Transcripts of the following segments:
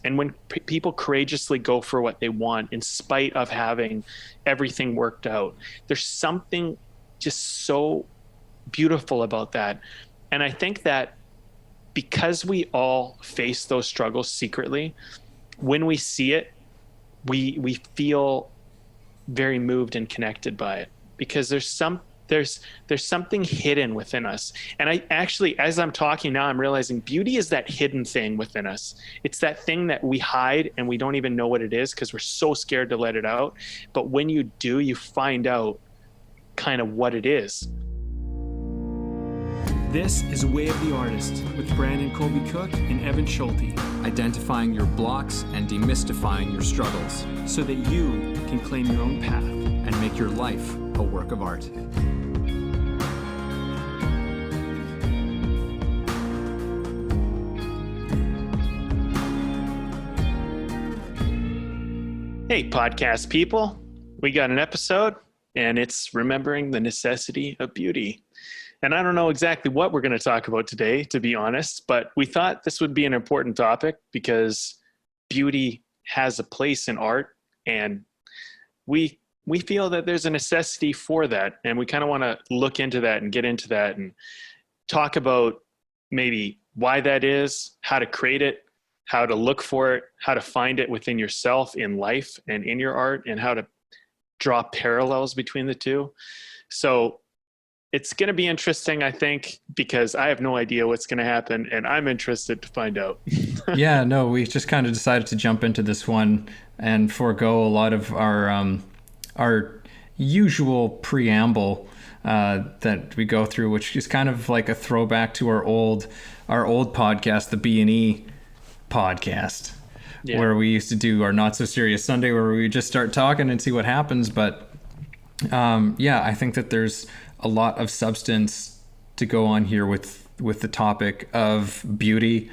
And when people courageously go for what they want in spite of having everything worked out, there's something just so beautiful about that. And I think that because we all face those struggles secretly, when we see it, we feel very moved and connected by it, because there's something hidden within us. And I actually, as I'm talking now, I'm realizing beauty is that hidden thing within us. It's that thing that we hide and we don't even know what it is because we're so scared to let it out. But when you do, you find out kind of what it is. This is Way of the Artist with Brandon Colby Cook and Evan Schulte. Identifying your blocks and demystifying your struggles so that you can claim your own path and make your life a work of art. Hey, podcast people, we got an episode and it's remembering the necessity of beauty. And I don't know exactly what we're going to talk about today, to be honest, but we thought this would be an important topic because beauty has a place in art, and we feel that there's a necessity for that. And we kind of want to look into that and get into that and talk about maybe why that is, how to create it, how to look for it, how to find it within yourself in life and in your art, and how to draw parallels between the two. So it's going to be interesting, I think, because I have no idea what's going to happen, and I'm interested to find out. Yeah, no, we just kind of decided to jump into this one and forego a lot of our usual preamble that we go through, which is kind of like a throwback to our old podcast, the B&E podcast, where we used to do our Not So Serious Sunday, where we just start talking and see what happens. But I think that there's a lot of substance to go on here with the topic of beauty,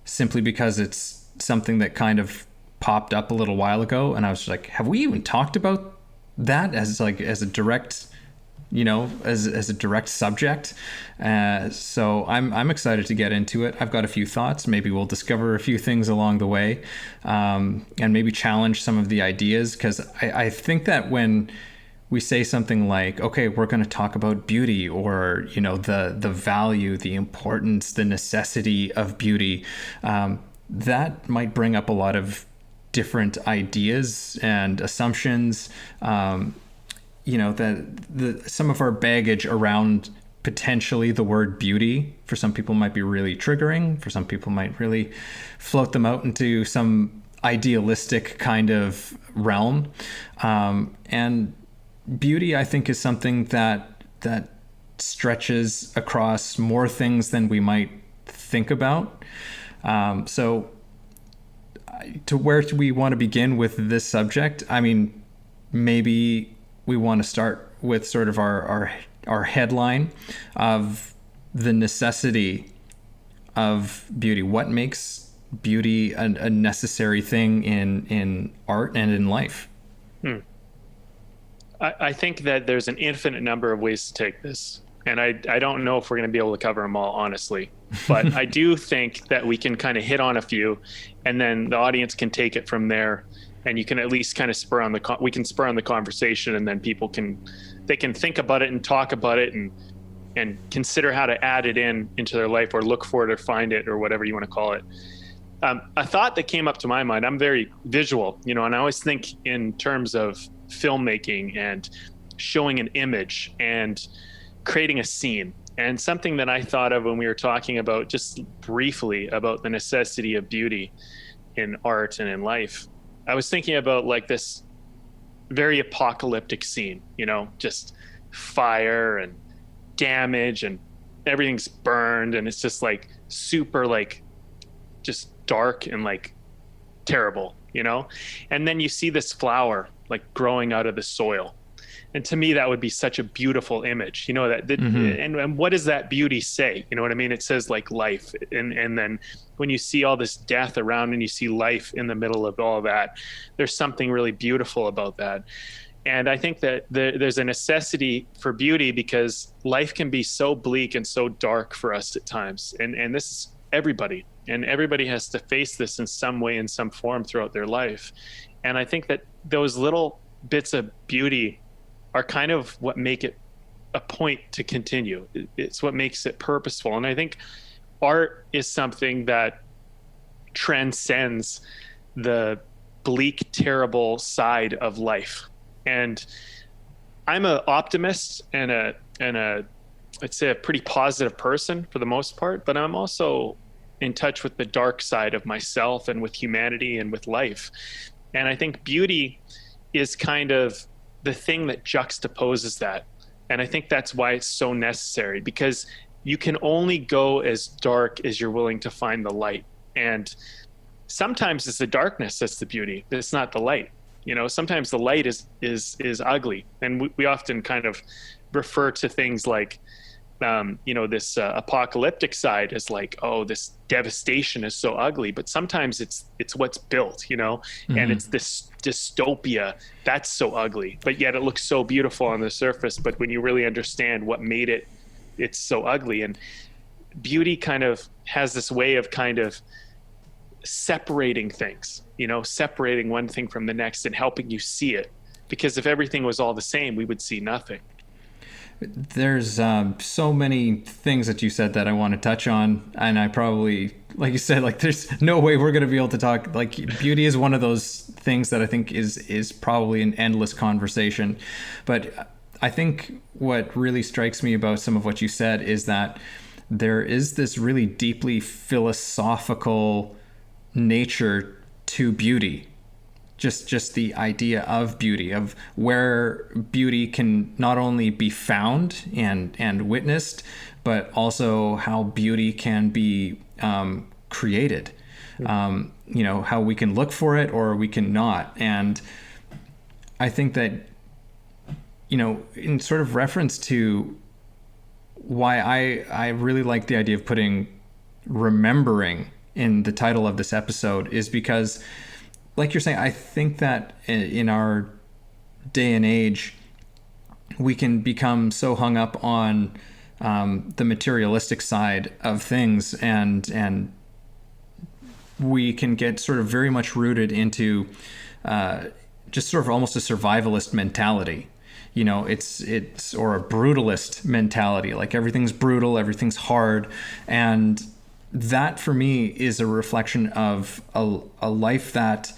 simply because it's something that kind of popped up a little while ago, and I was like, have we even talked about that as a direct, as a direct subject? So I'm excited to get into it. I've got a few thoughts. Maybe we'll discover a few things along the way, and maybe challenge some of the ideas, because I think that when we say something like, okay, we're going to talk about beauty, or, the value, the importance, the necessity of beauty, that might bring up a lot of different ideas and assumptions, that some of our baggage around potentially the word beauty for some people might be really triggering. For some people might really float them out into some idealistic kind of realm. And beauty, I think, is something that stretches across more things than we might think about. So to where do we want to begin with this subject? I mean, maybe we want to start with sort of our headline of the necessity of beauty. What makes beauty a necessary thing in art and in life? I think that there's an infinite number of ways to take this, and I don't know if we're going to be able to cover them all, honestly. But I do think that we can kind of hit on a few, and then the audience can take it from there, and you can at least kind of spur on the conversation, and then people can think about it and talk about it and consider how to add it into their life, or look for it or find it, or whatever you want to call it. A thought that came up to my mind, I'm very visual, and I always think in terms of filmmaking and showing an image and creating a scene. And something that I thought of when we were talking about, just briefly, about the necessity of beauty in art and in life, I was thinking about like this very apocalyptic scene, just fire and damage and everything's burned, and it's just like super like just dark and like terrible, and then you see this flower like growing out of the soil. And to me, that would be such a beautiful image, and what does that beauty say? You know what I mean? It says like life. And then when you see all this death around and you see life in the middle of all that, there's something really beautiful about that. And I think that there's a necessity for beauty, because life can be so bleak and so dark for us at times. And this is everybody. and everybody has to face this in some way, in some form throughout their life. And I think that those little bits of beauty are kind of what make it a point to continue. It's what makes it purposeful. And I think art is something that transcends the bleak, terrible side of life. And I'm an optimist and I'd say a pretty positive person for the most part, but I'm also in touch with the dark side of myself and with humanity and with life. And I think beauty is kind of the thing that juxtaposes that. And I think that's why it's so necessary, because you can only go as dark as you're willing to find the light. And sometimes it's the darkness that's the beauty. It's not the light. You know, sometimes the light is ugly. And we often kind of refer to things like, this apocalyptic side is like, oh, this devastation is so ugly. But sometimes it's what's built, and it's this dystopia that's so ugly, but yet it looks so beautiful on the surface. But when you really understand what made it, it's so ugly. And beauty kind of has this way of kind of separating things, separating one thing from the next and helping you see it. Because if everything was all the same, we would see nothing. There's so many things that you said that I want to touch on, and I probably, like you said, like there's no way we're going to be able to talk. Like beauty is one of those things that I think is probably an endless conversation. But I think what really strikes me about some of what you said is that there is this really deeply philosophical nature to beauty. Just the idea of beauty, of where beauty can not only be found and witnessed, but also how beauty can be created. How we can look for it or we can not. And I think that, in sort of reference to why I really like the idea of putting remembering in the title of this episode is because, like you're saying, I think that in our day and age, we can become so hung up on the materialistic side of things, and we can get sort of very much rooted into just sort of almost a survivalist mentality. It's or a brutalist mentality, like everything's brutal, everything's hard, and that for me is a reflection of a life that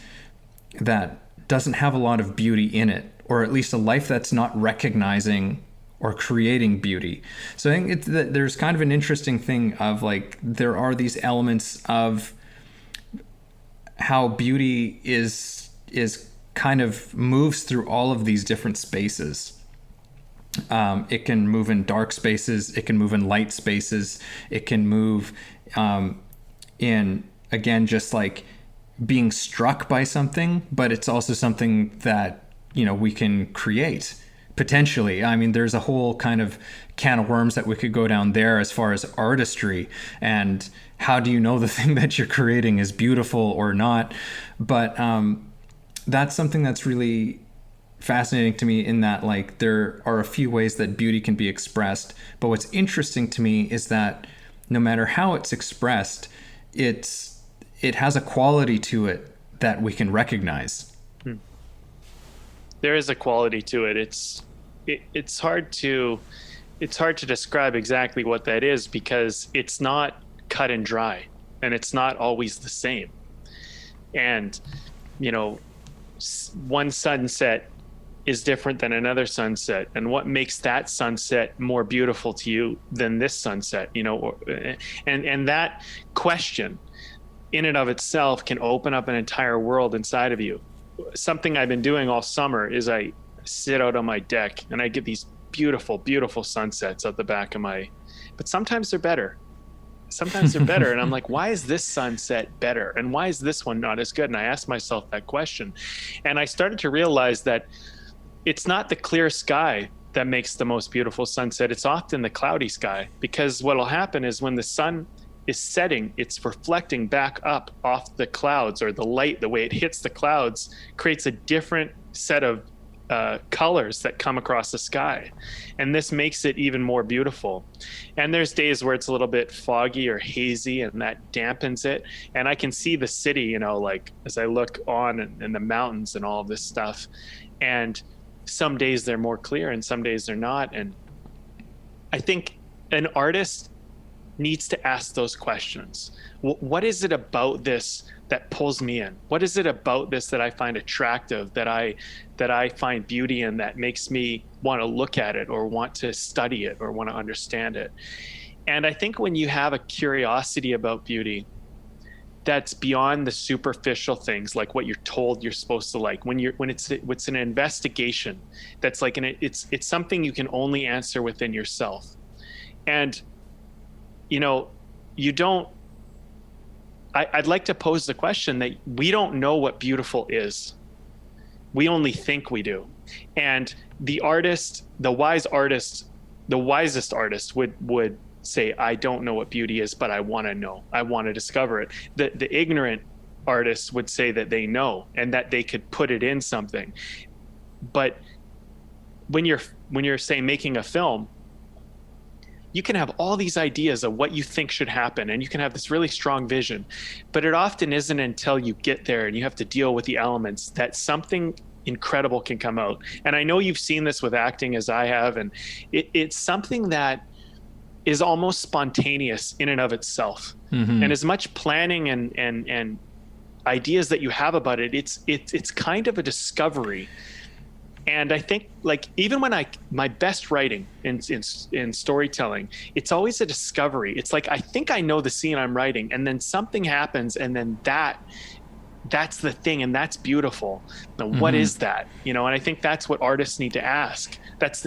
doesn't have a lot of beauty in it, or at least a life that's not recognizing or creating beauty. So I think there's kind of an interesting thing of like, there are these elements of how beauty is kind of moves through all of these different spaces. It can move in dark spaces, it can move in light spaces, it can move in, again, just like being struck by something, but it's also something that, we can create potentially. I mean, there's a whole kind of can of worms that we could go down there as far as artistry and how do you know the thing that you're creating is beautiful or not. But that's something that's really fascinating to me, in that like there are a few ways that beauty can be expressed. But what's interesting to me is that no matter how it's expressed, it has a quality to it that we can recognize. There is a quality to it. It's hard to describe exactly what that is, because it's not cut and dry, and it's not always the same. And one sunset is different than another sunset, and what makes that sunset more beautiful to you than this sunset, and that question in and of itself can open up an entire world inside of you. Something I've been doing all summer is I sit out on my deck and I get these beautiful, beautiful sunsets out the back of but sometimes they're better. And I'm like, why is this sunset better? And why is this one not as good? And I asked myself that question. And I started to realize that it's not the clear sky that makes the most beautiful sunset. It's often the cloudy sky, because what'll happen is when the sun is setting, it's reflecting back up off the clouds, or the light, the way it hits the clouds creates a different set of colors that come across the sky, and this makes it even more beautiful. And there's days where it's a little bit foggy or hazy, and that dampens it, and I can see the city, you know, like as I look on and the mountains and all of this stuff. And some days they're more clear and some days they're not. And I think an artist needs to ask those questions. What is it about this that pulls me in? What is it about this that I find attractive, that I find beauty in, that makes me want to look at it or want to study it or want to understand it? And I think when you have a curiosity about beauty that's beyond the superficial things, like what you're told you're supposed to like, when it's an investigation, that's like it's something you can only answer within yourself. And you know, I'd like to pose the question that we don't know what beautiful is. We only think we do. And the wisest artist would say, I don't know what beauty is, but I want to know. I want to discover it. The ignorant artists would say that they know and that they could put it in something. But when you're saying making a film, you can have all these ideas of what you think should happen, and you can have this really strong vision, but it often isn't until you get there and you have to deal with the elements that something incredible can come out. And I know you've seen this with acting as I have, and it's something that is almost spontaneous in and of itself. Mm-hmm. And as much planning and ideas that you have about it, it's kind of a discovery. And I think, like, even when my best writing in storytelling, it's always a discovery. It's like, I think I know the scene I'm writing, and then something happens, and then that's the thing, and that's beautiful. Now, what is that? You know, and I think that's what artists need to ask. That's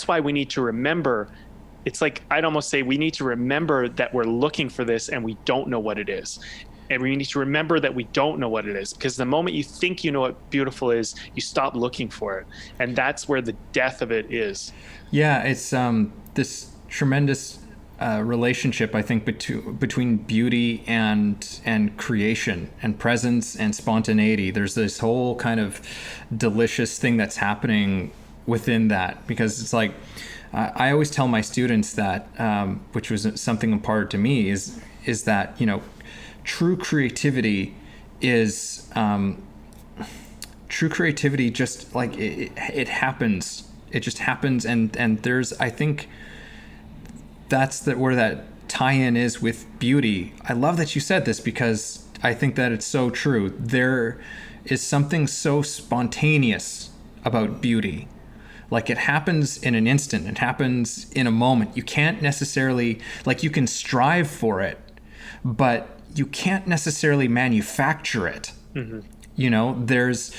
why we need to remember. It's like, I'd almost say we need to remember that we're looking for this and we don't know what it is. And we need to remember that we don't know what it is, because the moment you think you know what beautiful is, you stop looking for it. And that's where the death of it is. Yeah, it's this tremendous relationship, I think, between beauty and creation and presence and spontaneity. There's this whole kind of delicious thing that's happening within that, because it's like, I always tell my students that, which was something imparted to me, is that, you know, true creativity just like it happens. It just happens. And there's, I think that's where that tie-in is with beauty. I love that you said this, because I think that it's so true. There is something so spontaneous about beauty. Like, it happens in an instant. It happens in a moment. You can't necessarily, like, you can strive for it, but you can't necessarily manufacture it. Mm-hmm. You know, there's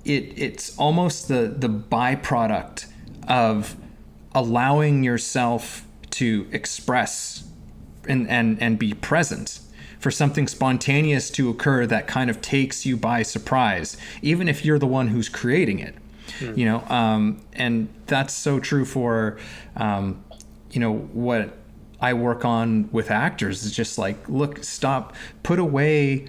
it's almost the byproduct of allowing yourself to express and be present, for something spontaneous to occur that kind of takes you by surprise, even if you're the one who's creating it. You know, and that's so true for you know, what I work on with actors. Is just like, look, stop, put away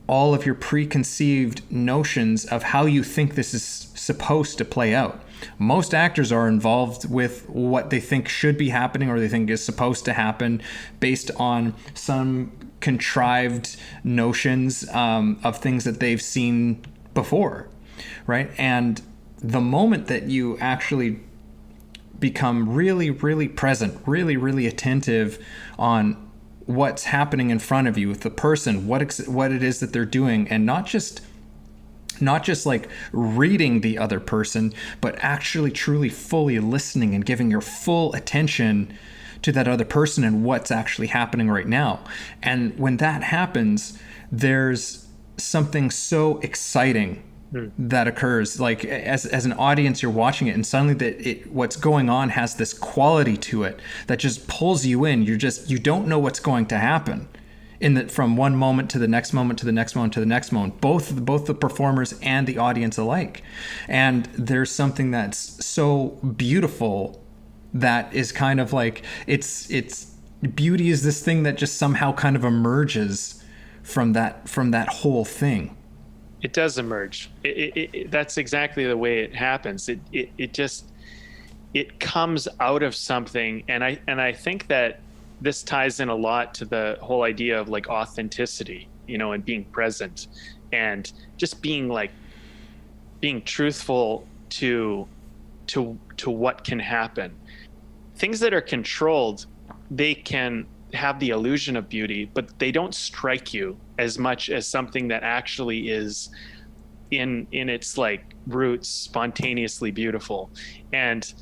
all of your preconceived notions of how you think this is supposed to play out. Most actors are involved with what they think should be happening, or they think is supposed to happen, based on some contrived notions of things that they've seen before, right? And the moment that you actually become really, really present, really, really attentive on what's happening in front of you with the person, what it is that they're doing, and not just like reading the other person, but actually truly fully listening and giving your full attention to that other person and what's actually happening right now. And when that happens, there's something so exciting that occurs. Like, as an audience, you're watching it, and suddenly what's going on has this quality to it that just pulls you in. You don't know what's going to happen from one moment to the next moment to the next moment to the next moment, both the performers and the audience alike. And there's something that's so beautiful that is kind of like, it's beauty is this thing that just somehow kind of emerges from that whole thing. It does emerge. That's exactly the way it happens. It just, it comes out of something. And I think that this ties in a lot to the whole idea of like authenticity, you know, and being present and just being truthful to what can happen. Things that are controlled, they can have the illusion of beauty, but they don't strike you as much as something that actually is in its like roots spontaneously beautiful. And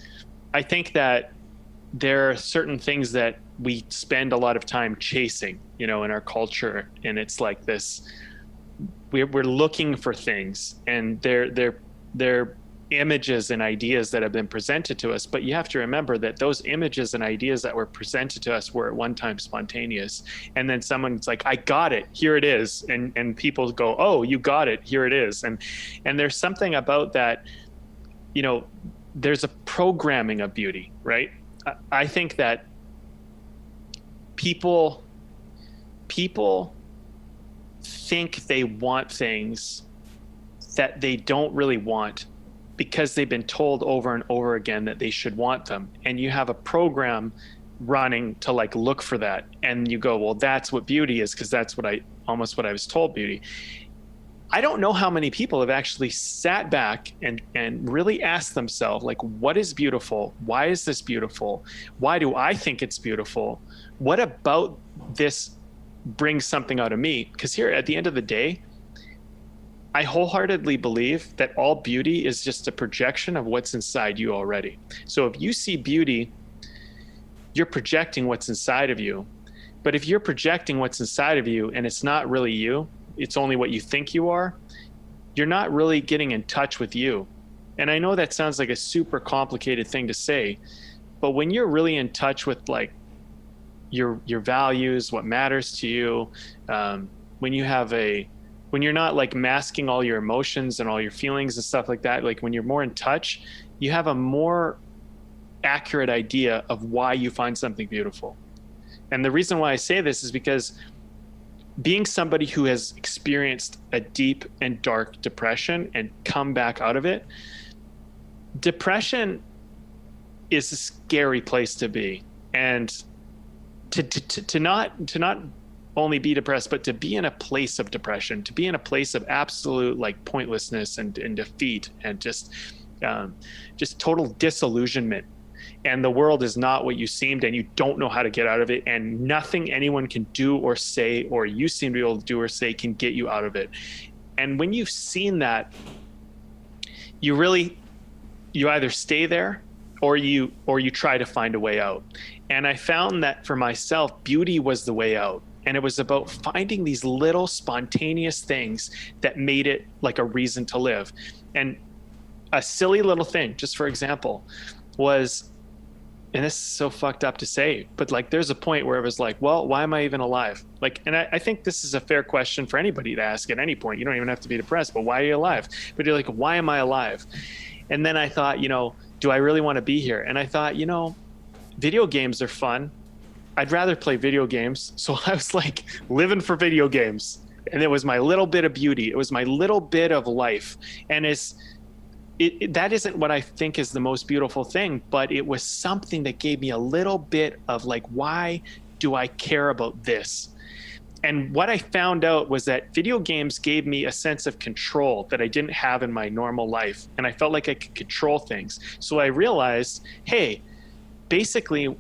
I think that there are certain things that we spend a lot of time chasing, you know, in our culture, and it's like this, we're looking for things, and they're images and ideas that have been presented to us, but you have to remember that those images and ideas that were presented to us were at one time spontaneous, and then someone's like, I got it, here it is, and people go, oh, you got it, here it is. And there's something about that, you know, there's a programming of beauty, right? I think that people think they want things that they don't really want because they've been told over and over again that they should want them. And you have a program running to like look for that. And you go, well, that's what beauty is, because that's what I was told beauty. I don't know how many people have actually sat back and really asked themselves, like, what is beautiful? Why is this beautiful? Why do I think it's beautiful? What about this brings something out of me? Because here at the end of the day, I wholeheartedly believe that all beauty is just a projection of what's inside you already. So if you see beauty, you're projecting what's inside of you. But if you're projecting what's inside of you and it's not really you, it's only what you think you are, you're not really getting in touch with you. And I know that sounds like a super complicated thing to say, but when you're really in touch with like your values, what matters to you, when you're not like masking all your emotions and all your feelings and stuff like that, like when you're more in touch, you have a more accurate idea of why you find something beautiful. And the reason why I say this is because being somebody who has experienced a deep and dark depression and come back out of it, depression is a scary place to be. And to not only be depressed, but to be in a place of depression, to be in a place of absolute like pointlessness and defeat and just total disillusionment. And the world is not what you seemed, and you don't know how to get out of it, and nothing anyone can do or say, or you seem to be able to do or say, can get you out of it. And when you've seen that, you either stay there or you try to find a way out. And I found that for myself, beauty was the way out. And it was about finding these little spontaneous things that made it like a reason to live. And a silly little thing, just for example, was, and this is so fucked up to say, but like there's a point where it was like, well, why am I even alive? Like, and I think this is a fair question for anybody to ask at any point. You don't even have to be depressed, but why are you alive? But you're like, why am I alive? And then I thought, you know, do I really want to be here? And I thought, you know, video games are fun. I'd rather play video games. So I was like living for video games. And it was my little bit of beauty. It was my little bit of life. And that isn't what I think is the most beautiful thing, but it was something that gave me a little bit of like, why do I care about this? And what I found out was that video games gave me a sense of control that I didn't have in my normal life. And I felt like I could control things. So I realized, hey, basically,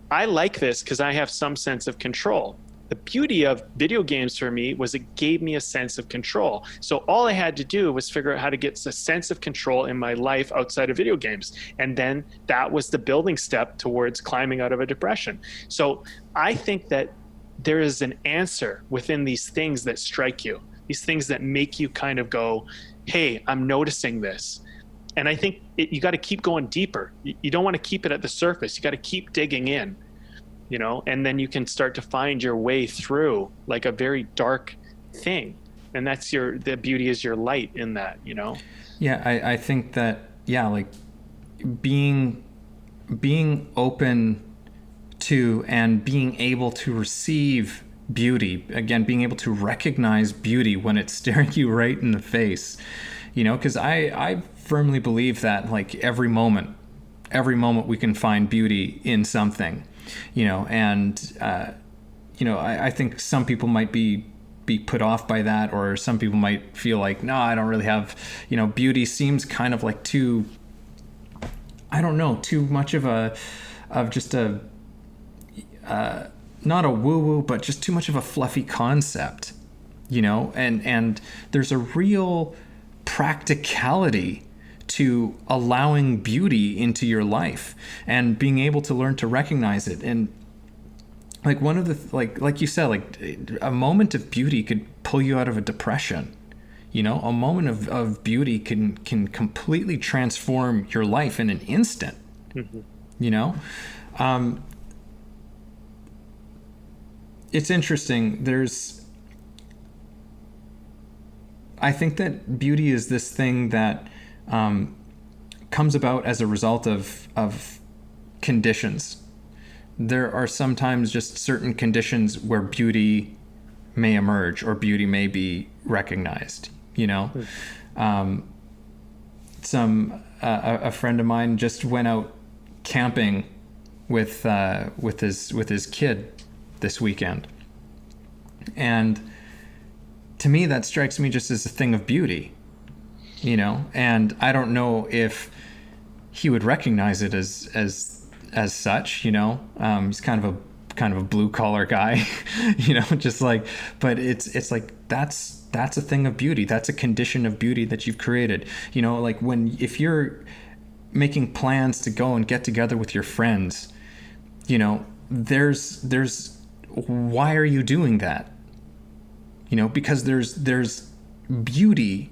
I like this because I have some sense of control. The beauty of video games for me was it gave me a sense of control. So all I had to do was figure out how to get a sense of control in my life outside of video games. And then that was the building step towards climbing out of a depression. So I think that there is an answer within these things that strike you, these things that make you kind of go, hey, I'm noticing this. And I think you got to keep going deeper. You don't want to keep it at the surface. You got to keep digging in. You know, and then you can start to find your way through like a very dark thing. And that's the beauty is your light in that, you know? Yeah, I think that, yeah, like being open to and being able to receive beauty, again, being able to recognize beauty when it's staring you right in the face, because I firmly believe that like every moment we can find beauty in something, and I think some people might be put off by that, or some people might feel like, no, I don't really have, beauty seems kind of like too much of just a not a woo-woo, but just too much of a fluffy concept, and there's a real practicality to allowing beauty into your life and being able to learn to recognize it. And like one of the, like you said, like a moment of beauty could pull you out of a depression. A moment of beauty can completely transform your life in an instant. It's interesting. I think that beauty is this thing that comes about as a result of conditions. There are sometimes just certain conditions where beauty may emerge or beauty may be recognized. A friend of mine just went out camping with his kid this weekend, and to me that strikes me just as a thing of beauty, and I don't know if he would recognize it as such. He's kind of a blue collar guy, just like, but it's like that's a thing of beauty. That's a condition of beauty that you've created. Like if you're making plans to go and get together with your friends, there's why are you doing that? Because there's beauty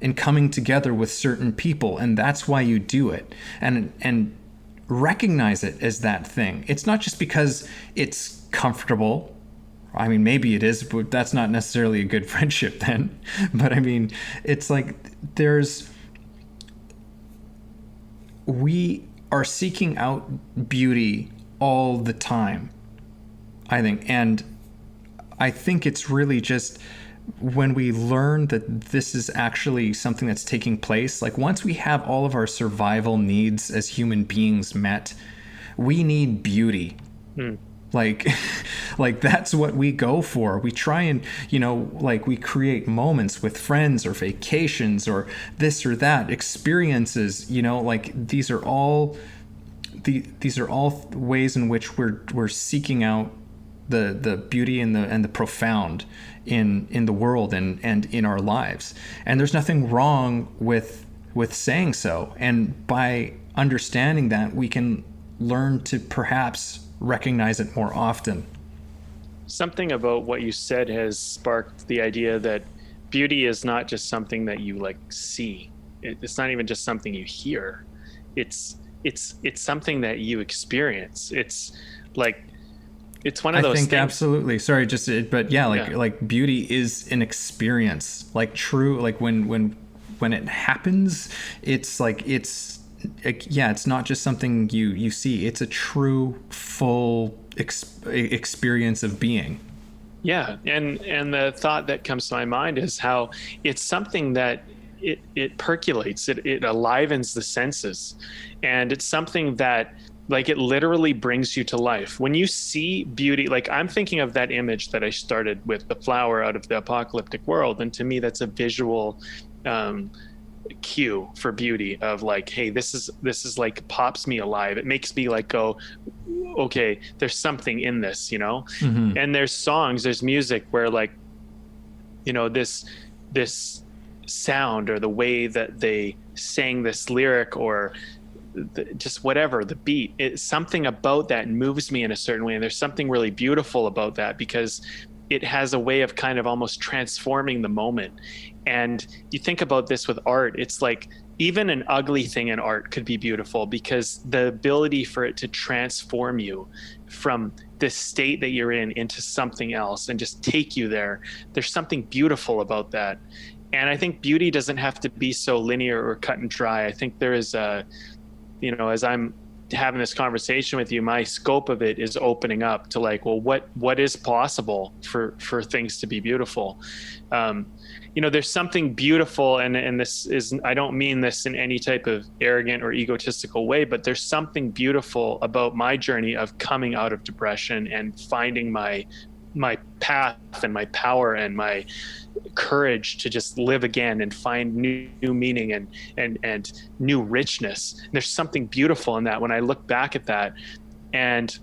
in coming together with certain people, and that's why you do it. And recognize it as that thing. It's not just because it's comfortable. I mean, maybe it is, but that's not necessarily a good friendship then. But I mean, it's like we are seeking out beauty all the time, I think. And I think it's really just when we learn that this is actually something that's taking place, like once we have all of our survival needs as human beings met, we need beauty. Like that's what we go for. We try and, like we create moments with friends or vacations or this or that experiences, like these are all ways in which we're seeking out the beauty and the profound in the world and in our lives. And there's nothing wrong with saying so. And by understanding that, we can learn to perhaps recognize it more often. Something about what you said has sparked the idea that beauty is not just something that you like see. It's not even just something you hear. It's something that you experience. It's like, it's one of those things. I think absolutely. Sorry, but yeah, like beauty is an experience. Like true, like when it happens, it's like it's not just something you see. It's a true, full experience of being. Yeah, and the thought that comes to my mind is how it's something that it percolates, it enlivens the senses, and it's something that, like, it literally brings you to life. When you see beauty, like I'm thinking of that image that I started with, the flower out of the apocalyptic world. And to me, that's a visual cue for beauty of like, hey, this is like pops me alive. It makes me like go, okay, there's something in this, Mm-hmm. And there's songs, there's music where like, this sound or the way that they sang this lyric or just whatever, the beat, it's something about that moves me in a certain way. And there's something really beautiful about that because it has a way of kind of almost transforming the moment. And you think about this with art, it's like even an ugly thing in art could be beautiful because the ability for it to transform you from this state that you're in into something else and just take you there. There's something beautiful about that. And I think beauty doesn't have to be so linear or cut and dry. I think there is as I'm having this conversation with you, my scope of it is opening up to like, well, what is possible for things to be beautiful. There's something beautiful, and this is, I don't mean this in any type of arrogant or egotistical way, but there's something beautiful about my journey of coming out of depression and finding my path and my power and my courage to just live again and find new meaning and new richness. There's something beautiful in that when I look back at that, and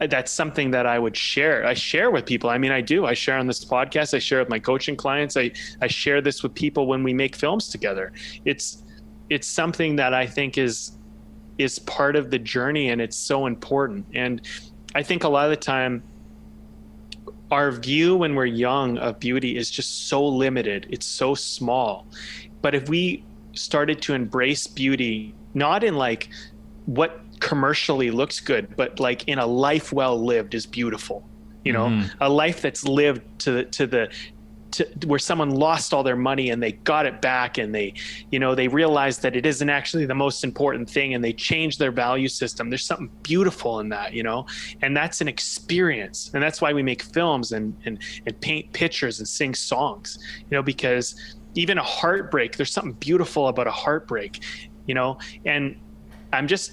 that's something that I would share. I share with people. I mean, I do. I share on this podcast. I share with my coaching clients. I share this with people when we make films together. It's something that I think is part of the journey, and it's so important. And I think a lot of the time, our view when we're young of beauty is just so limited. It's so small. But if we started to embrace beauty, not in like what commercially looks good, but like in a life well lived is beautiful, a life that's lived to where someone lost all their money and they got it back, and they realized that it isn't actually the most important thing, and they changed their value system. There's something beautiful in that, and that's an experience. And that's why we make films and paint pictures and sing songs, because even a heartbreak, there's something beautiful about a heartbreak, and I'm just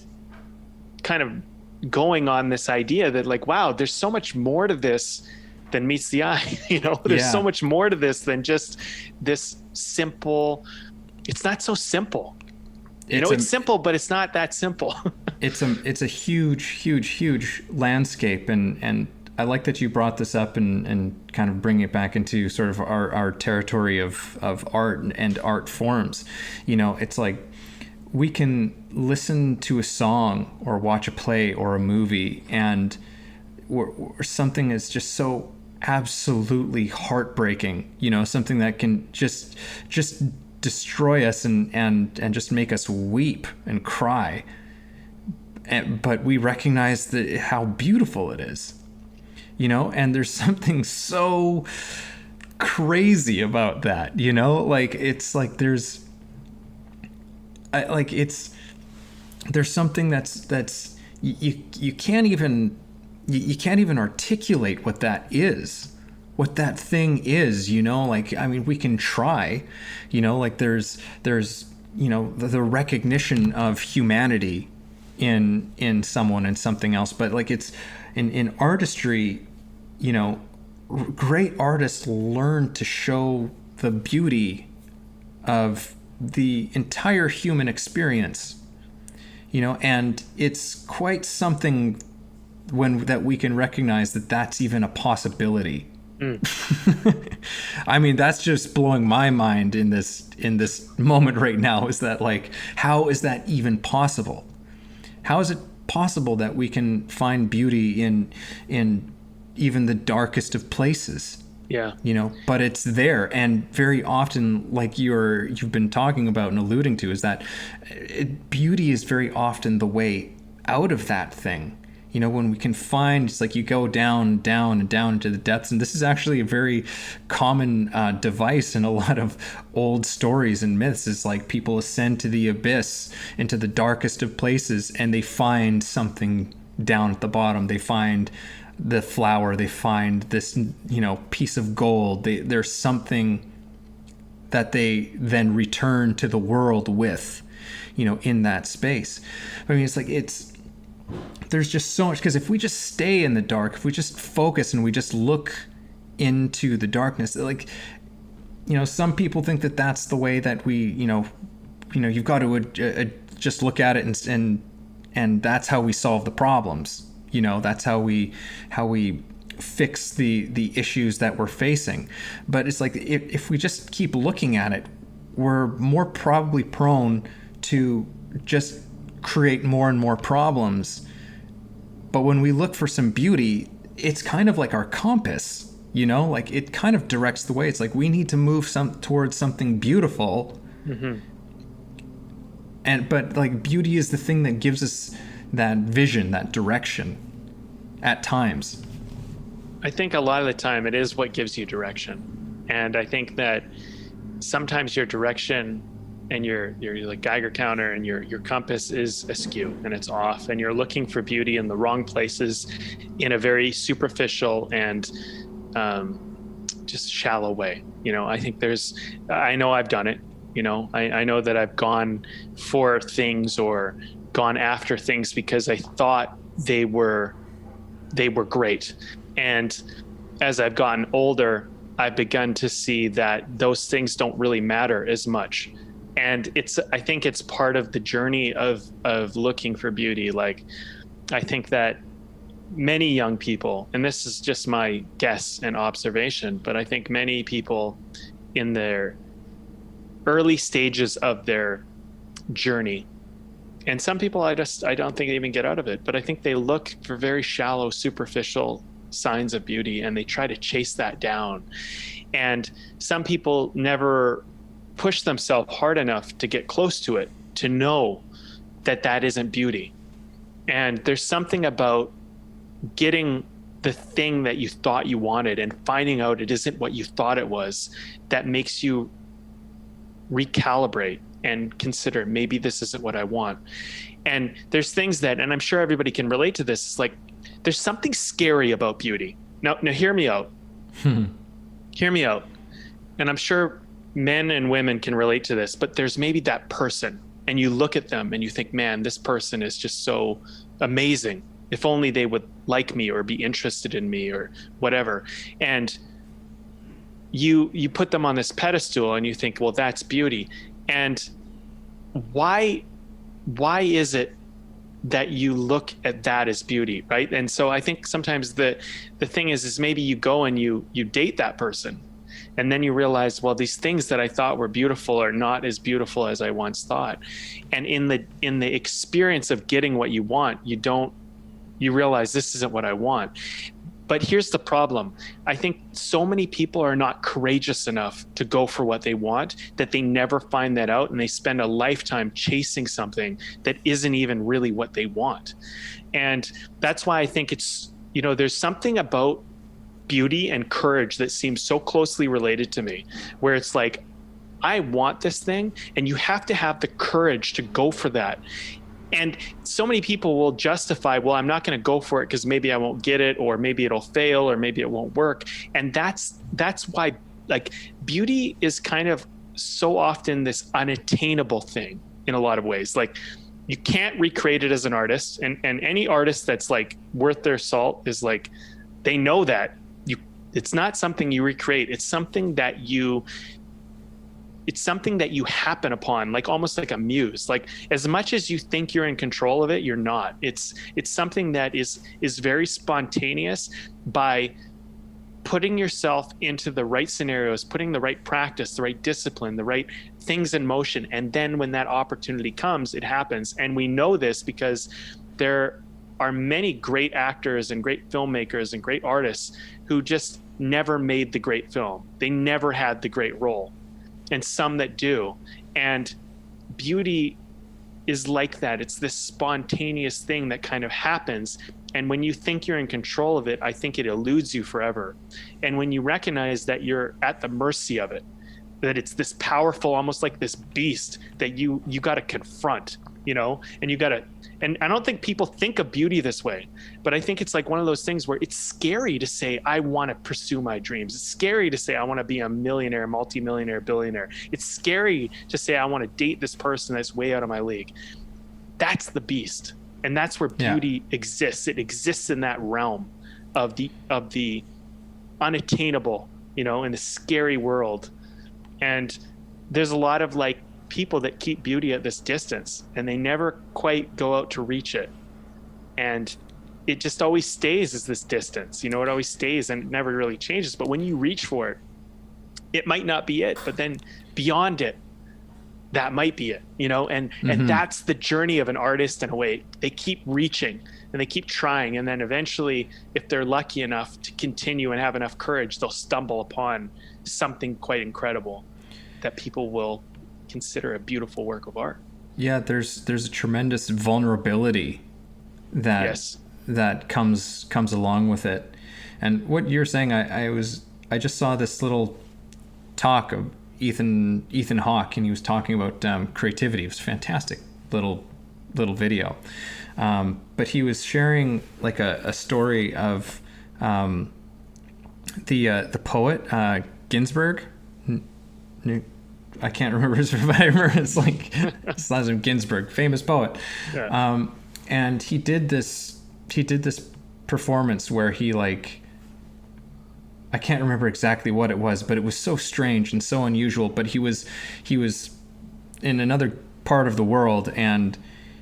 kind of going on this idea that like, wow, there's so much more to this than meets the eye. There's so much more to this than just this simple. It's not so simple. It's simple, but it's not that simple. It's a huge landscape, and I like that you brought this up and kind of bring it back into sort of our territory of art and art forms. It's like we can listen to a song or watch a play or a movie, and or something is just so absolutely heartbreaking, something that can just destroy us and just make us weep and cry. But we recognize how beautiful it is, and there's something so crazy about that, like it's like there's something that's you can't even articulate what that is, what that thing is, like, I mean, we can try, like there's the recognition of humanity in someone and something else, but like it's in artistry, great artists learn to show the beauty of the entire human experience, and it's quite something that we can recognize that that's even a possibility. I mean, that's just blowing my mind in this moment right now, is that like, how is that even possible? How is it possible that we can find beauty in even the darkest of places? Yeah. But it's there. And very often, like you've been talking about and alluding to, is that beauty is very often the way out of that thing. When we can find, it's like you go down and down into the depths. And this is actually a very common device in a lot of old stories and myths. It's like people ascend to the abyss, into the darkest of places, and they find something down at the bottom. They find the flower, they find this, piece of gold. There's something that they then return to the world with, in that space. I mean, it's like, there's just so much, because if we just stay in the dark, if we just focus and we just look into the darkness, like, some people think that that's the way that we, you've got to just look at it and that's how we solve the problems. That's how we fix the issues that we're facing. But it's like, if we just keep looking at it, we're more probably prone to just create more and more problems. But when we look for some beauty, it's kind of like our compass, like it kind of directs the way. It's like we need to move towards something beautiful. Mm-hmm. But like, beauty is the thing that gives us that vision, that direction at times. I think a lot of the time it is what gives you direction. And I think that sometimes your direction and your like Geiger counter and your compass is askew and it's off, and you're looking for beauty in the wrong places in a very superficial and just shallow way. I think I know I've done it. I know that I've gone for things or gone after things because I thought they were great. And as I've gotten older, I've begun to see that those things don't really matter as much. And I think it's part of the journey of looking for beauty. Like, I think that many young people, and this is just my guess and observation, but I think many people in their early stages of their journey, and some people I don't think they even get out of it, but I think they look for very shallow, superficial signs of beauty and they try to chase that down. And some people never push themselves hard enough to get close to it, to know that that isn't beauty. And there's something about getting the thing that you thought you wanted and finding out it isn't what you thought it was that makes you recalibrate and consider, maybe this isn't what I want. And there's things that, and I'm sure everybody can relate to this, it's like there's something scary about beauty. Now hear me out. Hear me out. And I'm sure men and women can relate to this, but there's maybe that person and you look at them and you think, man, this person is just so amazing. If only they would like me or be interested in me or whatever. And you put them on this pedestal and you think, well, that's beauty. And why is it that you look at that as beauty, right? And so I think sometimes the thing is maybe you go and you date that person, and then you realize, well, these things that I thought were beautiful are not as beautiful as I once thought. And in the experience of getting what you want, you realize this isn't what I want. But here's the problem. I think so many people are not courageous enough to go for what they want that they never find that out, and they spend a lifetime chasing something that isn't even really what they want. And that's why I think it's, there's something about beauty and courage that seems so closely related to me, where it's like, I want this thing, and you have to have the courage to go for that. And so many people will justify, well, I'm not going to go for it because maybe I won't get it, or maybe it'll fail, or maybe it won't work. And that's why, like, beauty is kind of so often this unattainable thing in a lot of ways. Like, you can't recreate it as an artist, and any artist that's like worth their salt is like, they know that it's not something you recreate. It's something that you happen upon, like almost like a muse. Like, as much as you think you're in control of it, you're not. It's something that is very spontaneous by putting yourself into the right scenarios, putting the right practice, the right discipline, the right things in motion. And then when that opportunity comes, it happens. And we know this because there are many great actors and great filmmakers and great artists who just never made the great film. They never had the great role. And some that do. And beauty is like that. It's this spontaneous thing that kind of happens. And when you think you're in control of it, I think it eludes you forever. And when you recognize that you're at the mercy of it, that it's this powerful, almost like this beast that you got to confront, and you got to, and I don't think people think of beauty this way, but I think it's like one of those things where it's scary to say, I want to pursue my dreams. It's scary to say, I want to be a millionaire, multimillionaire, billionaire. It's scary to say, I want to date this person that's way out of my league. That's the beast. And that's where beauty exists. It exists in that realm of the unattainable, in the scary world. And there's a lot of like people that keep beauty at this distance, and they never quite go out to reach it. And it just always stays as this distance, it always stays and it never really changes. But when you reach for it, it might not be it, but then beyond it, that might be it, and that's the journey of an artist in a way. They keep reaching and they keep trying. And then eventually, if they're lucky enough to continue and have enough courage, they'll stumble upon something quite incredible that people will consider a beautiful work of art. Yeah, there's a tremendous vulnerability that comes along with it. And what you're saying, I just saw this little talk Ethan Hawke, and he was talking about creativity. It was a fantastic little video. But he was sharing like a story of the poet Ginsberg. I can't remember his survivor. It's like his last name Ginsberg, famous poet. Yeah. And he did this performance where he, like, I can't remember exactly what it was, but it was so strange and so unusual. But he was in another part of the world, and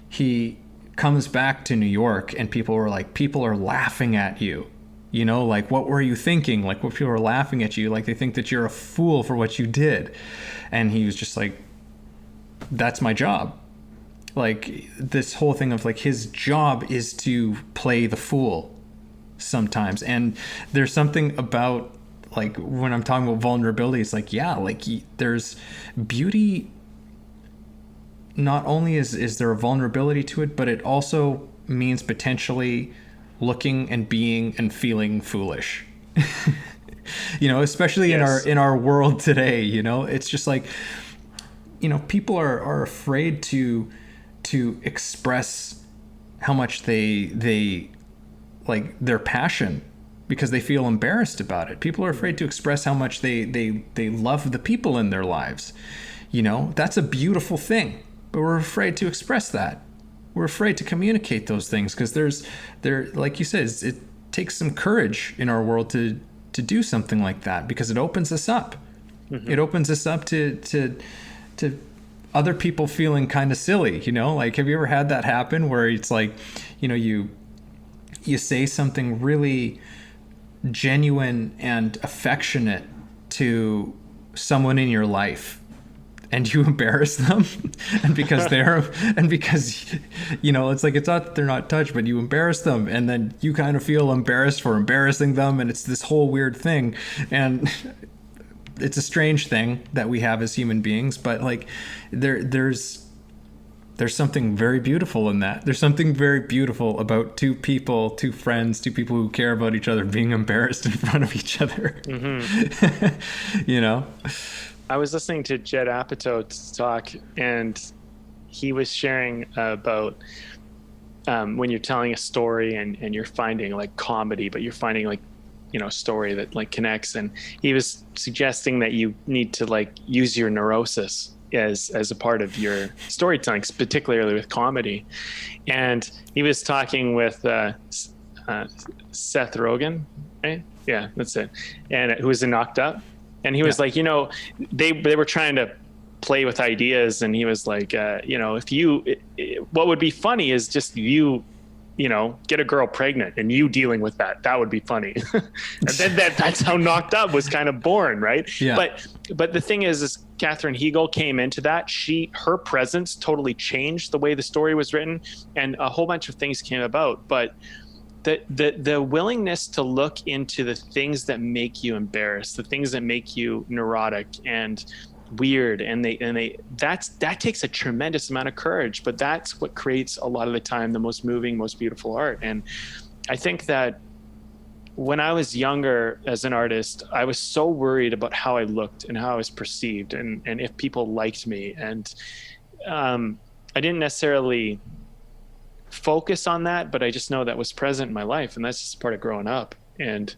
he comes back to New York, and people are laughing at you. You know, like, what were you thinking? Like, what people are laughing at you, like they think that you're a fool for what you did. And he was just like, that's my job. Like, this whole thing of like, his job is to play the fool sometimes. And there's something about, like, when I'm talking about vulnerability, it's like, yeah, like, there's beauty. Not only is there a vulnerability to it, but it also means potentially looking and being and feeling foolish. You know, especially yes. in our world today, you know, it's just like, you know, people are afraid to express how much they like their passion, because they feel embarrassed about it. People are afraid to express how much they love the people in their lives. You know, that's a beautiful thing, but we're afraid to express that. We're afraid to communicate those things because there, like you said, it takes some courage in our world to do something like that, because it opens us up. Mm-hmm. It opens us up to other people feeling kind of silly, you know? Like, have you ever had that happen where it's like, you know, you say something really genuine and affectionate to someone in your life, and you embarrass them, and because you know, it's like, it's not that they're not touched, but you embarrass them, and then you kind of feel embarrassed for embarrassing them, and it's this whole weird thing. And it's a strange thing that we have as human beings, but like there's something very beautiful in that. There's something very beautiful about two friends, two people who care about each other being embarrassed in front of each other. Mm-hmm. You know? I was listening to Judd Apatow's talk, and he was sharing about when you're telling a story and you're finding like comedy, but you're finding like, you know, a story that like connects. And he was suggesting that you need to like use your neurosis as a part of your storytelling, particularly with comedy. And he was talking with Seth Rogen, right? Yeah, that's it. And who was in Knocked Up. And he was like, you know, they were trying to play with ideas, and he was like, you know, what would be funny is just you know, get a girl pregnant and you dealing with that would be funny. And then that's how Knocked Up was kind of born, right? Yeah. But the thing is Katherine Heigl came into that. Her presence totally changed the way the story was written, and a whole bunch of things came about. But the willingness to look into the things that make you embarrassed, the things that make you neurotic and weird, and that takes a tremendous amount of courage, but that's what creates a lot of the time the most moving, most beautiful art. And I think that when I was younger as an artist, I was so worried about how I looked and how I was perceived, and if people liked me, and I didn't necessarily focus on that, but I just know that was present in my life, and that's just part of growing up. And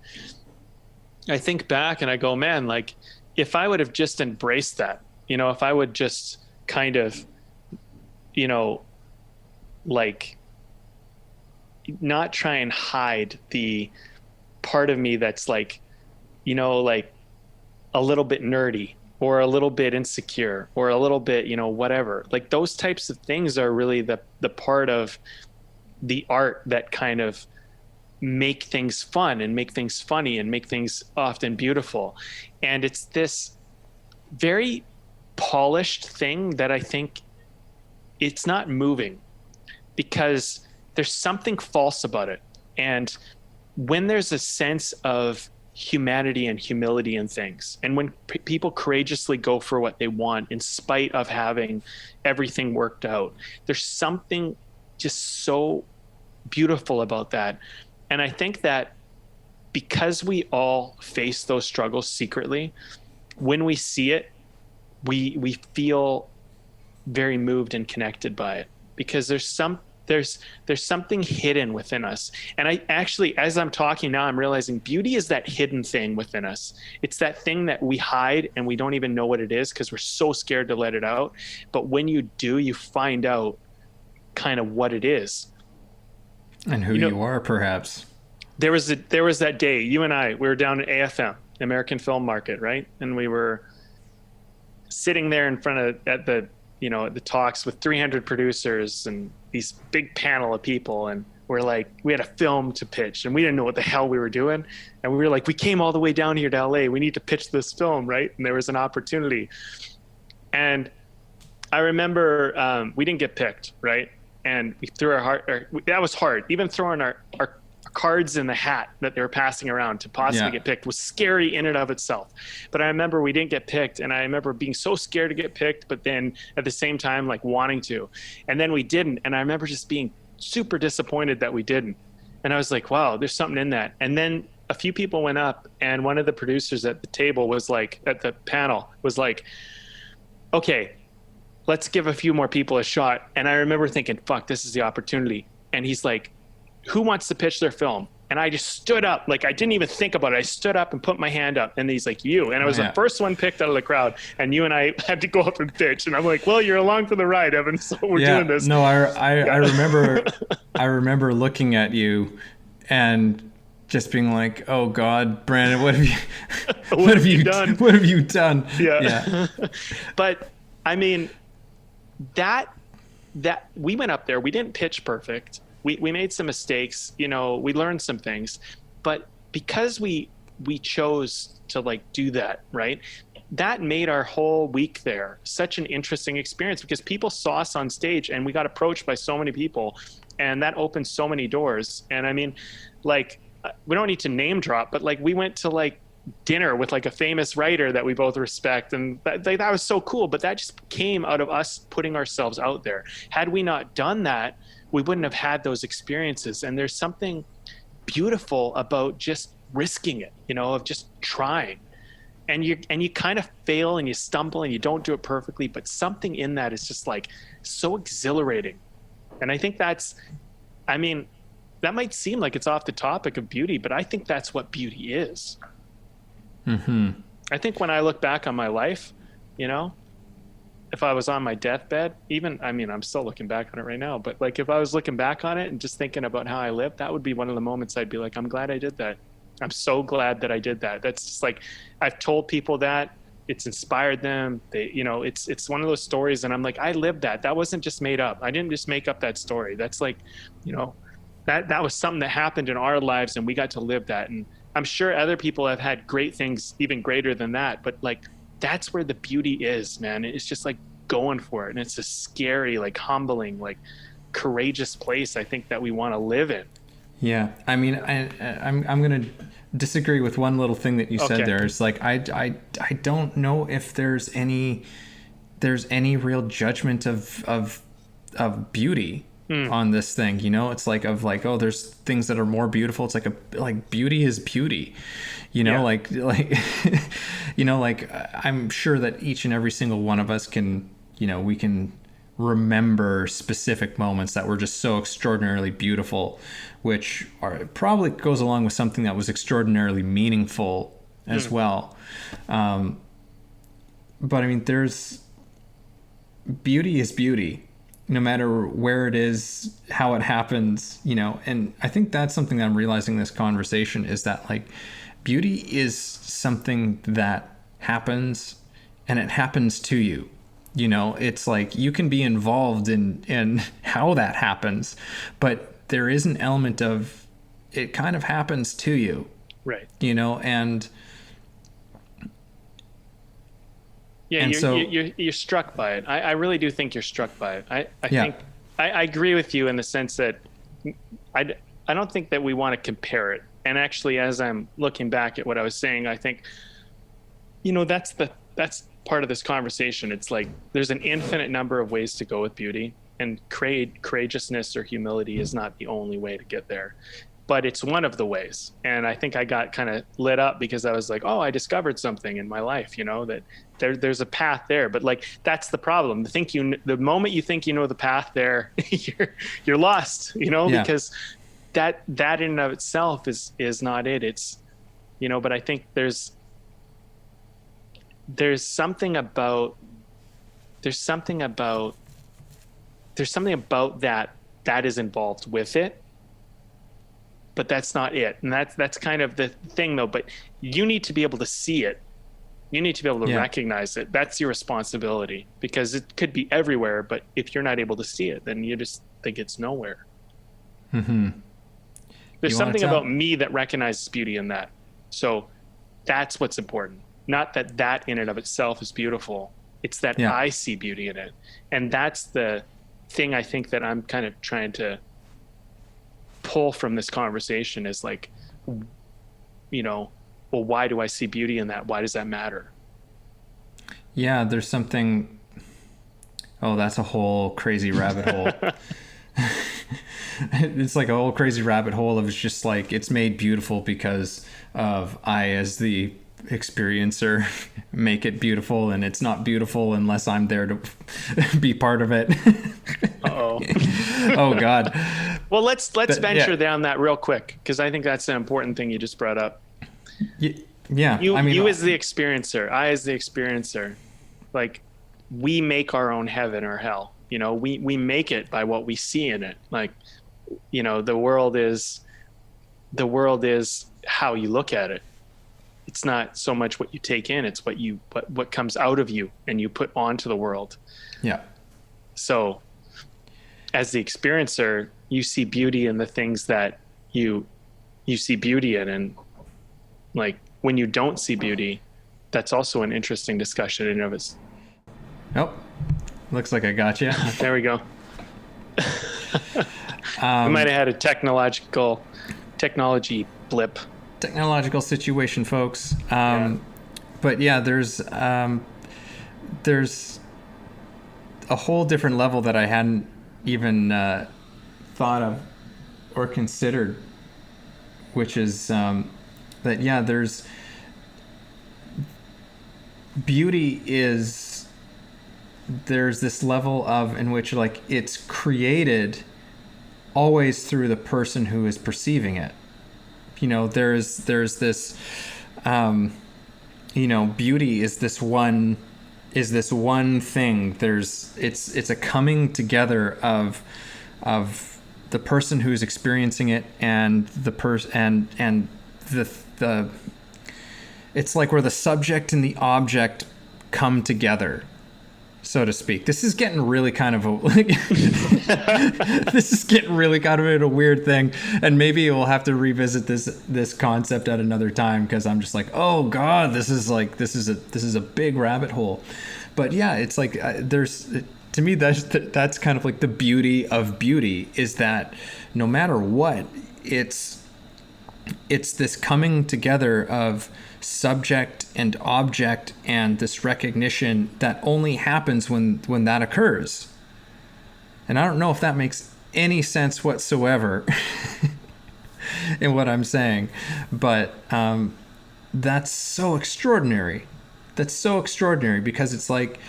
I think back and I go, man, like, if I would have just embraced that, you know, if I would just kind of, you know, like, not try and hide the part of me that's like, you know, like a little bit nerdy or a little bit insecure or a little bit, you know, whatever, like those types of things are really the part of the art that kind of make things fun and make things funny and make things often beautiful. And it's this very polished thing that I think it's not moving, because there's something false about it. And when there's a sense of humanity and humility in things, and when people courageously go for what they want in spite of having everything worked out, there's something just so beautiful about that. And I think that because we all face those struggles secretly, when we see it, we feel very moved and connected by it, because there's something hidden within us. And I actually, as I'm talking now, I'm realizing beauty is that hidden thing within us. It's that thing that we hide and we don't even know what it is because we're so scared to let it out. But when you do, you find out kind of what it is. And who you are, perhaps. There was that day, you and I, we were down at AFM, American Film Market, right? And we were sitting there in front of, at the talks with 300 producers and these big panel of people. And we're like, we had a film to pitch and we didn't know what the hell we were doing. And we were like, we came all the way down here to LA. We need to pitch this film, right? And there was an opportunity. And I remember we didn't get picked, right? And we threw our heart, that was hard. Even throwing our cards in the hat that they were passing around to possibly get picked was scary in and of itself. But I remember we didn't get picked, and I remember being so scared to get picked, but then at the same time, like wanting to. And then we didn't, and I remember just being super disappointed that we didn't. And I was like, wow, there's something in that. And then a few people went up, and one of the producers at the table was like, at the panel, was like, okay, let's give a few more people a shot. And I remember thinking, fuck, this is the opportunity. And he's like, who wants to pitch their film? And I just stood up, like I didn't even think about it. I stood up and put my hand up, and he's like, you. And I was the first one picked out of the crowd, and you and I had to go up and pitch. And I'm like, well, you're along for the ride, Evan, so we're doing this. No, I remember I remember looking at you and just being like, oh God, Brandon, what have you what have you done? What have you done? Yeah. But I mean, that we went up there, we didn't pitch perfect. We made some mistakes, we learned some things, but because we chose to like do that, right? That made our whole week there such an interesting experience, because people saw us on stage and we got approached by so many people, and that opened so many doors. And I mean, like, we don't need to name drop, but like we went to like dinner with like a famous writer that we both respect, and that was so cool. But that just came out of us putting ourselves out there. Had we not done that, we wouldn't have had those experiences. And there's something beautiful about just risking it, of just trying. And you kind of fail and you stumble and you don't do it perfectly, but something in that is just like so exhilarating. And I think that might seem like it's off the topic of beauty, but I think that's what beauty is. Mm-hmm. I think when I look back on my life, if I was on my deathbed, I'm still looking back on it right now, but like if I was looking back on it and just thinking about how I lived, that would be one of the moments I'd be like, I'm glad I did that. I'm so glad that I did that. That's just like, I've told people that, it's inspired them. They, it's one of those stories, and I'm like, I lived that. That wasn't just made up. I didn't just make up that story. That's like, that was something that happened in our lives, and we got to live that. And I'm sure other people have had great things even greater than that, but like, that's where the beauty is, man. It's just like going for it. And it's a scary, like humbling, like courageous place, I think, that we want to live in. Yeah. I mean, I'm going to disagree with one little thing that you said there. It's like, I don't know if there's any real judgment of beauty on this thing. It's like, oh, there's things that are more beautiful. It's like beauty is beauty. Like I'm sure that each and every single one of us can, we can remember specific moments that were just so extraordinarily beautiful, which probably goes along with something that was extraordinarily meaningful as well. But I mean, beauty is beauty, no matter where it is, how it happens, and I think that's something that I'm realizing in this conversation, is that like, beauty is something that happens, and it happens to you. It's like you can be involved in how that happens, but there is an element of it kind of happens to you. Right. And yeah, and you're struck by it. I really do think you're struck by it. I think I agree with you in the sense that I don't think that we want to compare it. And actually, as I'm looking back at what I was saying, I think, that's part of this conversation. It's like there's an infinite number of ways to go with beauty, and courageousness or humility is not the only way to get there. but it's one of the ways. And I think I got kind of lit up because I was like, oh, I discovered something in my life, that there's a path there. But like, that's the problem. The moment you think you know the path there, you're lost, because that in and of itself is not it. It's, but I think there's something about that is involved with it, but that's not it. And that's kind of the thing though, but you need to be able to see it. You need to be able to recognize it. That's your responsibility, because it could be everywhere, but if you're not able to see it, then you just think it's nowhere. Mm-hmm. There's something about me that recognizes beauty in that. So that's what's important. Not that in and of itself is beautiful. It's that I see beauty in it. And that's the thing I think that I'm kind of trying to pull from this conversation is like, well, why do I see beauty in that? Why does that matter? Yeah, there's something. Oh, that's a whole crazy rabbit hole. It's like a whole crazy rabbit hole of just like, it's made beautiful because of I, as the experiencer, make it beautiful, and it's not beautiful unless I'm there to be part of it. Uh-oh. Oh God. Well, let's venture down that real quick, because I think that's an important thing you just brought up. Yeah. You as the experiencer, I as the experiencer, like, we make our own heaven or hell. We make it by what we see in it. Like, the world is how you look at it. It's not so much what you take in, it's what comes out of you and you put onto the world. Yeah. So as the experiencer, you see beauty in the things that you see beauty in. And like, when you don't see beauty, that's also an interesting discussion in and of itself. Oh, looks like I got you. There we go. We might have had a technology blip. Technological situation, folks. But yeah, there's a whole different level that I hadn't even thought of or considered, which is that there's beauty there's this level of in which like it's created always through the person who is perceiving it. There's this beauty is this one thing. It's a coming together of the person who's experiencing it and the person and the it's like where the subject and the object come together, so to speak. This is getting really kind of a weird thing, and maybe we'll have to revisit this concept at another time, because I'm just like, oh God, this is a big rabbit hole. But yeah, it's like to me that's kind of like the beauty of beauty, is that no matter what, it's this coming together of subject and object, and this recognition that only happens when that occurs. And I don't know if that makes any sense whatsoever in what I'm saying, but that's so extraordinary. That's so extraordinary, because it's like,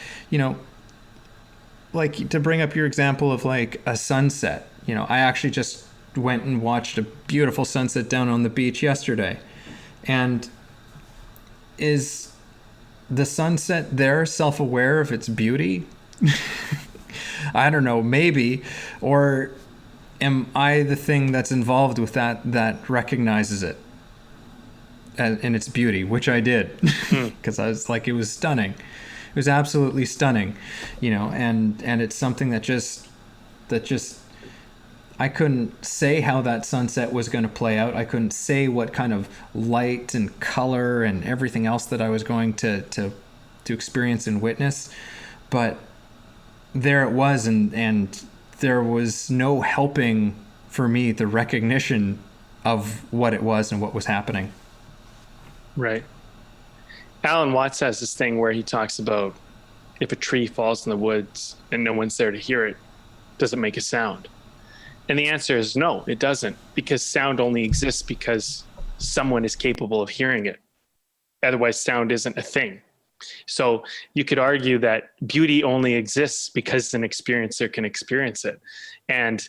like, to bring up your example of like a sunset, I actually just went and watched a beautiful sunset down on the beach yesterday. And is the sunset there self-aware of its beauty? I don't know, maybe. Or am I the thing that's involved with that recognizes it in its beauty, which I did, because I was like, it was stunning. It was absolutely stunning, and it's something that just I couldn't say how that sunset was going to play out. I couldn't say what kind of light and color and everything else that I was going to experience and witness. But there it was, and there was no helping for me the recognition of what it was and what was happening. Right. Alan Watts has this thing where he talks about if a tree falls in the woods and no one's there to hear it, does it make a sound? And the answer is no, it doesn't, because sound only exists because someone is capable of hearing it. Otherwise, sound isn't a thing. So you could argue that beauty only exists because an experiencer can experience it. And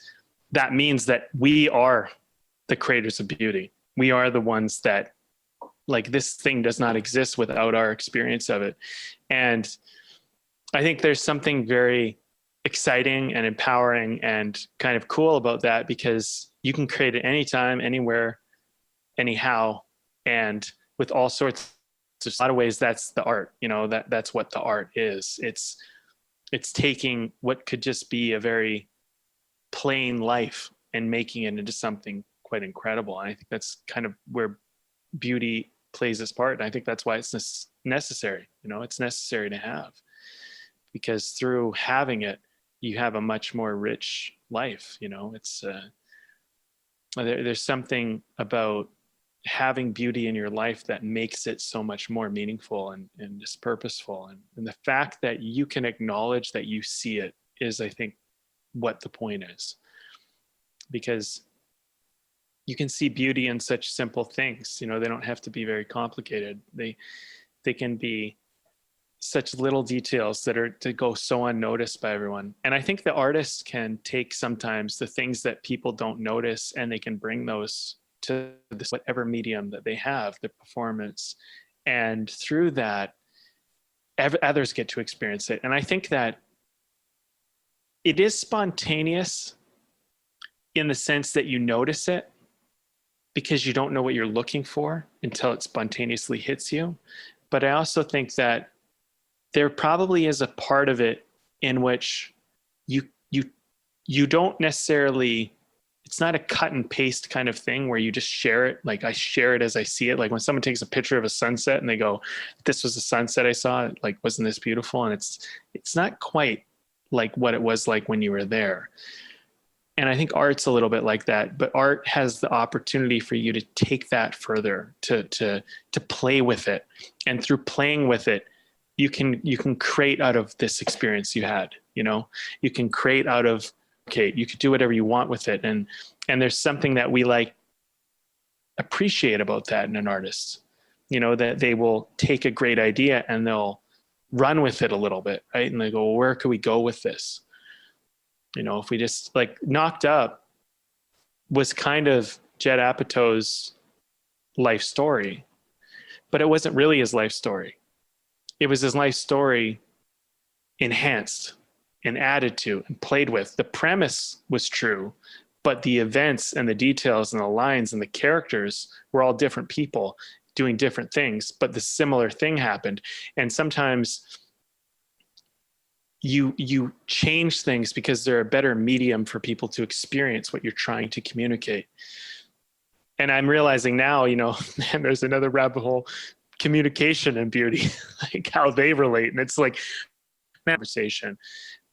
that means that we are the creators of beauty. We are the ones that, like, this thing does not exist without our experience of it. And I think there's something very exciting and empowering and kind of cool about that, because you can create it anytime, anywhere, anyhow, and with all sorts. There's a lot of ways that's the art, that's what the art is. It's taking what could just be a very plain life and making it into something quite incredible. And I think that's kind of where beauty plays its part. And I think that's why it's necessary. It's necessary to have, because through having it, you have a much more rich life. It's there's something about having beauty in your life that makes it so much more meaningful and just purposeful. And the fact that you can acknowledge that you see it is, I think, what the point is. Because you can see beauty in such simple things. They don't have to be very complicated. They can be such little details that are to go so unnoticed by everyone. And I think the artist can take sometimes the things that people don't notice, and they can bring those to this whatever medium that they have, the performance, and through that others get to experience it. And I think that it is spontaneous in the sense that you notice it because you don't know what you're looking for until it spontaneously hits you. But I also think that there probably is a part of it in which you don't necessarily, it's not a cut and paste kind of thing where you just share it. Like, I share it as I see it. Like when someone takes a picture of a sunset and they go, this was the sunset I saw, like, wasn't this beautiful? And it's not quite like what it was like when you were there. And I think art's a little bit like that, but art has the opportunity for you to take that further, to play with it. And through playing with it, you can create out of this experience you had. You can create out of, okay, you could do whatever you want with it. And there's something that we appreciate about that in an artist, that they will take a great idea and they'll run with it a little bit, right? And they go, well, where could we go with this? If we just, like, Knocked Up was kind of Judd Apatow's life story, but it wasn't really his life story. It was his life story enhanced and added to and played with. The premise was true, but the events and the details and the lines and the characters were all different people doing different things, but the similar thing happened. And sometimes you change things because they're a better medium for people to experience what you're trying to communicate. And I'm realizing now, man, there's another rabbit hole, communication and beauty, like how they relate. And it's like conversation,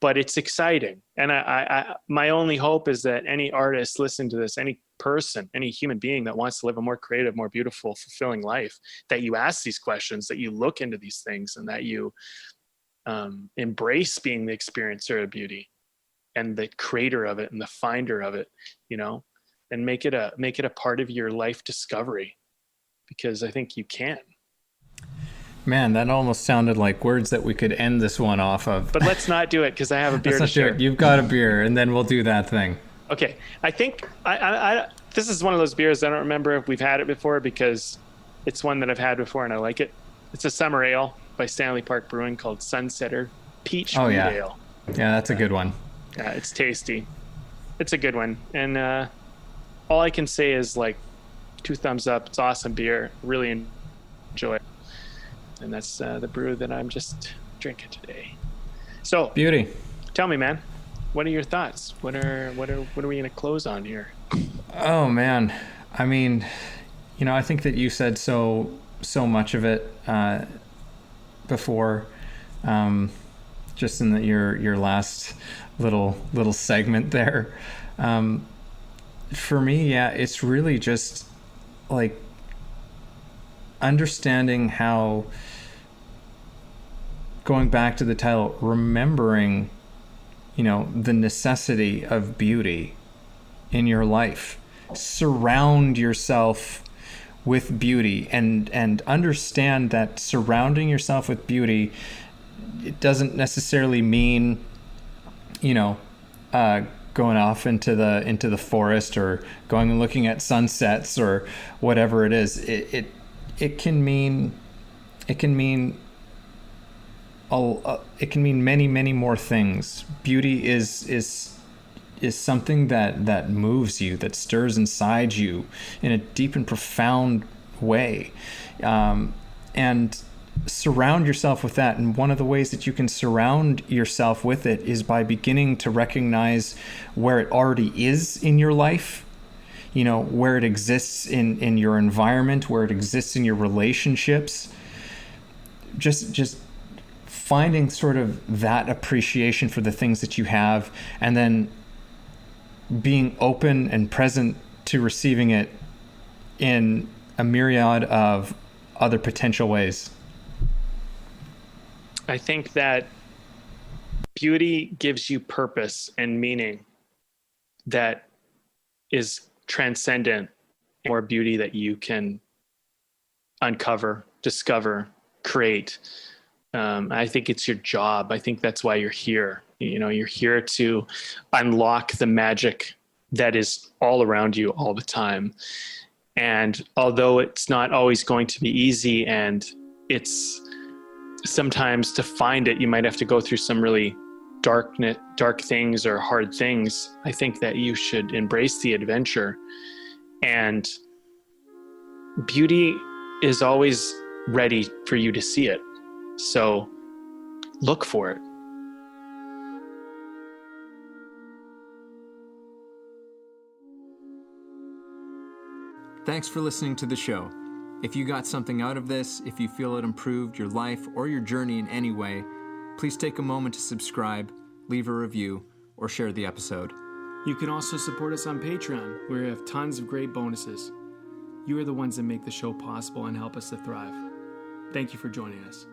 but it's exciting. And I my only hope is that any artist listening to this, any person, any human being that wants to live a more creative, more beautiful, fulfilling life, that you ask these questions, that you look into these things, and that you embrace being the experiencer of beauty and the creator of it and the finder of it, and make it a part of your life discovery, because I think you can. Man, that almost sounded like words that we could end this one off of. But let's not do it, because I have a beer to share. You've got a beer, and then we'll do that thing. Okay. I think I this is one of those beers I don't remember if we've had it before, because it's one that I've had before and I like it. It's a summer ale by Stanley Park Brewing called Sunsetter Peach Wheat Ale. Yeah, that's a good one. Yeah, it's tasty. It's a good one. And all I can say is, like, 2 thumbs up. It's awesome beer. Really enjoy it. And that's the brew that I'm just drinking today. So, beauty. Tell me, man, what are your thoughts? What are we going to close on here? Oh man, I mean, I think that you said so much of it before, just in your last little segment there. For me, yeah, it's really just like understanding how, going back to the title, remembering, the necessity of beauty in your life. Surround yourself with beauty, and understand that surrounding yourself with beauty, it doesn't necessarily mean, going off into the forest or going and looking at sunsets or whatever it is. It can mean many, many more things. Beauty is something that moves you, that stirs inside you in a deep and profound way, and surround yourself with that. And one of the ways that you can surround yourself with it is by beginning to recognize where it already is in your life, where it exists in your environment, where it exists in your relationships. Just finding sort of that appreciation for the things that you have, and then being open and present to receiving it in a myriad of other potential ways. I think that beauty gives you purpose and meaning that is transcendent, or beauty that you can uncover, discover, create. I think it's your job. I think that's why you're here. You're here to unlock the magic that is all around you all the time. And although it's not always going to be easy, and it's sometimes to find it, you might have to go through some really dark things or hard things, I think that you should embrace the adventure. And beauty is always ready for you to see it. So look for it. Thanks for listening to the show. If you got something out of this, if you feel it improved your life or your journey in any way, please take a moment to subscribe, leave a review, or share the episode. You can also support us on Patreon, where we have tons of great bonuses. You are the ones that make the show possible and help us to thrive. Thank you for joining us.